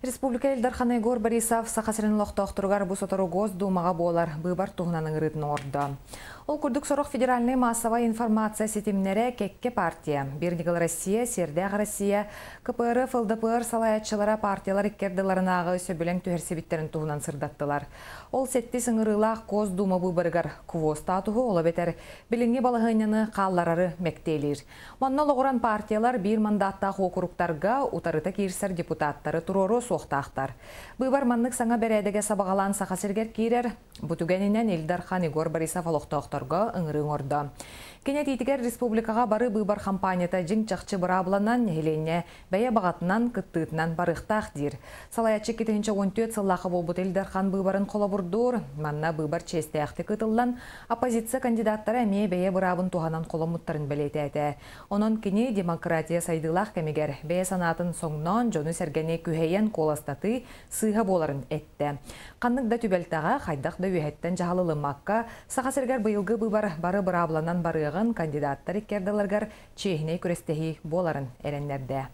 Республика Элдархан Егор Борисов сақасырын лоқтоқтырғар бұс отыру гоз думаға болар бұйбар туғынан ыңырытын орды. Ол күрдік сорық федеральный массовая информация сетимнері кекке партия. Бирнигал Россия, Сердяғ Россия, КПРФ, ЛДПР салаятчылара партиялар иккерділарынағы сөбілен түхерсебіттерін туғынан сырдаттылар. Ол сетті сыңырылақ коз дума бұйбарығар куво статуғы олы бетер білінге балығыняны қалларары мәктейлер. Манна лоғыран партиялар бір мандаттағы округтарға утарыта кирсер депутаттары турору соқтақтар. Бұйбар маннық саңа бәрәдіге сабағалан сақасыргер кейрер, бұтугенінен Элдархан Егор Борисов олықтоқтарға ыңырың орды. Кенет етігер республикаға бары бұйбар кампанията жың чақчы бұрабыланан нехеленне бәйе бағатынан күттіғытынан барықтақ дир. Салаятчы кетігінші 14 сыллақы болбыт Элдархан бұйбарын қола бұрдур, манна бұйбар честіяқты күтілден оппозиция кандидаттары әме бәйе бұрабын туғанан қола мұттарын білеті әті. Онын кені демократия сайдылақ кәмегер бәйе санатын соңнан жоны сәргене күхейен қоластаты сыйға боларын әтті. Қаннық да түбелтаға қайдақ да үйәттен жағалылымаққа сақасыргар бұйылғы бұйбар бары бұрабыланан барығын кандидаттар иккердаларгар чейхіне күрестехи боларын әренлерді.